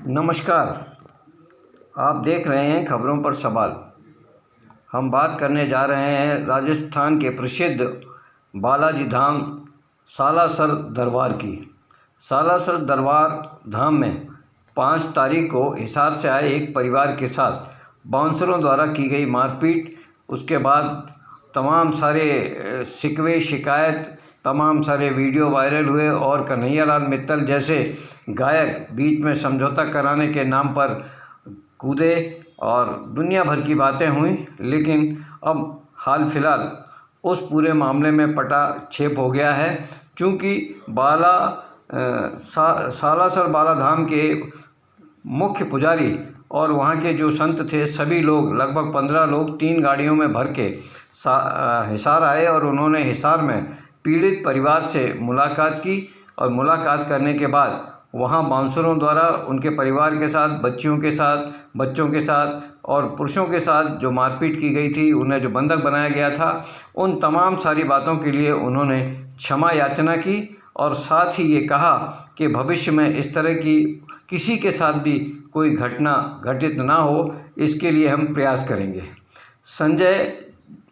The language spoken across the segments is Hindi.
नमस्कार। आप देख रहे हैं खबरों पर सवाल। हम बात करने जा रहे हैं राजस्थान के प्रसिद्ध बालाजी धाम सालासर दरबार की। सालासर दरबार धाम में 5 तारीख को हिसार से आए एक परिवार के साथ बाउंसरों द्वारा की गई मारपीट, उसके बाद तमाम सारे शिकवे शिकायत, तमाम सारे वीडियो वायरल हुए और कन्हैयालाल मित्तल जैसे गायक बीच में समझौता कराने के नाम पर कूदे और दुनिया भर की बातें हुई। लेकिन अब हाल फिलहाल उस पूरे मामले में पटाक्षेप हो गया है, क्योंकि सालासर बाला धाम के मुख्य पुजारी और वहाँ के जो संत थे, सभी लोग लगभग 15 लोग 3 गाड़ियों में भर के हिसार आए और उन्होंने हिसार में पीड़ित परिवार से मुलाकात की और मुलाकात करने के बाद वहाँ बाउंसरों द्वारा उनके परिवार के साथ, बच्चों के साथ और पुरुषों के साथ जो मारपीट की गई थी, उन्हें जो बंधक बनाया गया था, उन तमाम सारी बातों के लिए उन्होंने क्षमा याचना की और साथ ही ये कहा कि भविष्य में इस तरह की किसी के साथ भी कोई घटना घटित ना हो, इसके लिए हम प्रयास करेंगे। संजय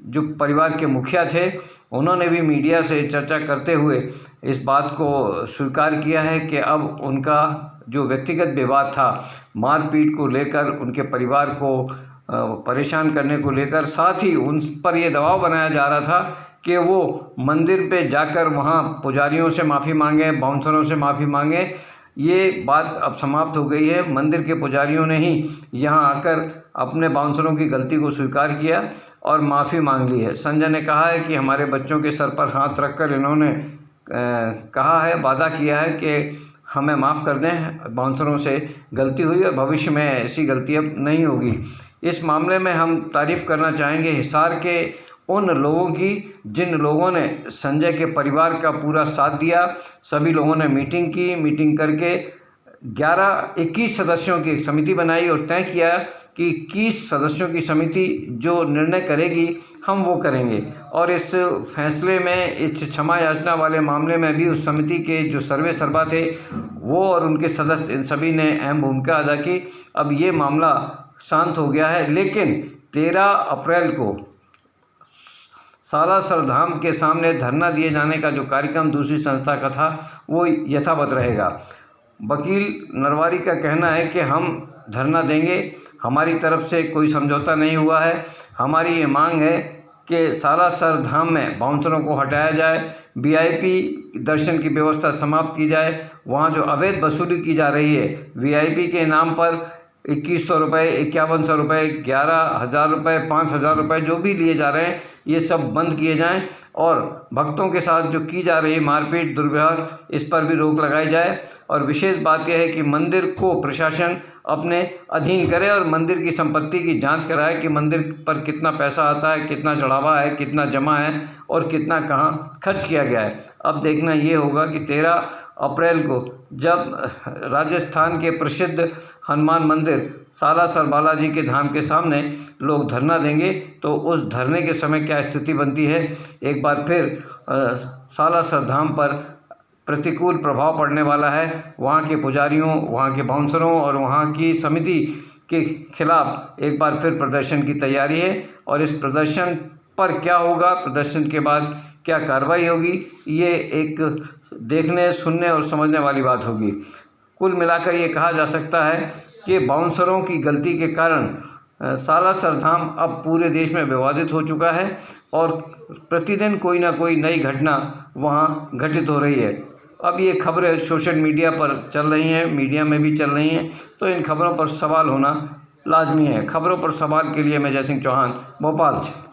जो परिवार के मुखिया थे, उन्होंने भी मीडिया से चर्चा करते हुए इस बात को स्वीकार किया है कि अब उनका जो व्यक्तिगत विवाद था, मारपीट को लेकर, उनके परिवार को परेशान करने को लेकर, साथ ही उन पर ये दबाव बनाया जा रहा था कि वो मंदिर पे जाकर वहाँ पुजारियों से माफ़ी मांगें, बाउंसरों से माफ़ी मांगें। ये बात अब समाप्त हो गई है। मंदिर के पुजारियों ने ही यहाँ आकर अपने बाउंसरों की गलती को स्वीकार किया और माफ़ी मांग ली है। संजय ने कहा है कि हमारे बच्चों के सर पर हाथ रखकर इन्होंने कहा है, वादा किया है कि हमें माफ़ कर दें, बाउंसरों से गलती हुई और भविष्य में ऐसी गलती अब नहीं होगी। इस मामले में हम तारीफ़ करना चाहेंगे हिसार के उन लोगों की जिन लोगों ने संजय के परिवार का पूरा साथ दिया। सभी लोगों ने मीटिंग की, मीटिंग करके 21 सदस्यों की एक समिति बनाई और तय किया कि 21 सदस्यों की समिति जो निर्णय करेगी हम वो करेंगे। और इस फैसले में, इस क्षमा याचना वाले मामले में भी उस समिति के जो सर्वे सर्वा थे वो और उनके सदस्य, इन सभी ने अहम भूमिका अदा की। अब ये मामला शांत हो गया है, लेकिन 13 अप्रैल को सालासर धाम के सामने धरना दिए जाने का जो कार्यक्रम दूसरी संस्था का था, वो यथावत रहेगा। वकील नरवारी का कहना है कि हम धरना देंगे, हमारी तरफ से कोई समझौता नहीं हुआ है। हमारी ये मांग है कि सालासर धाम में बाउंसरों को हटाया जाए, VIP दर्शन की व्यवस्था समाप्त की जाए। वहाँ जो अवैध वसूली की जा रही है, VIP के नाम पर 2100 रुपये, 5100 रुपये, 11,000 रुपये, 5,000 रुपये जो भी लिए जा रहे हैं, ये सब बंद किए जाएं और भक्तों के साथ जो की जा रही मारपीट, दुर्व्यवहार, इस पर भी रोक लगाई जाए। और विशेष बात यह है कि मंदिर को प्रशासन अपने अधीन करे और मंदिर की संपत्ति की जांच कराए कि मंदिर पर कितना पैसा आता है, कितना चढ़ावा है, कितना जमा है और कितना कहाँ खर्च किया गया है। अब देखना ये होगा कि 13 अप्रैल को जब राजस्थान के प्रसिद्ध हनुमान मंदिर सालासर बालाजी के धाम के सामने लोग धरना देंगे, तो उस धरने के समय क्या स्थिति बनती है। एक बार फिर सालासर धाम पर प्रतिकूल प्रभाव पड़ने वाला है। वहाँ के पुजारियों, वहाँ के बाउंसरों और वहाँ की समिति के खिलाफ एक बार फिर प्रदर्शन की तैयारी है और इस प्रदर्शन पर क्या होगा, प्रदर्शन के बाद क्या कार्रवाई होगी, ये एक देखने, सुनने और समझने वाली बात होगी। कुल मिलाकर ये कहा जा सकता है कि बाउंसरों की गलती के कारण सालासर धाम अब पूरे देश में विवादित हो चुका है और प्रतिदिन कोई ना कोई नई घटना वहाँ घटित हो रही है। अब ये खबरें सोशल मीडिया पर चल रही हैं, मीडिया में भी चल रही हैं, तो इन खबरों पर सवाल होना लाजमी है। खबरों पर सवाल के लिए मैं जय सिंह चौहान, भोपाल से।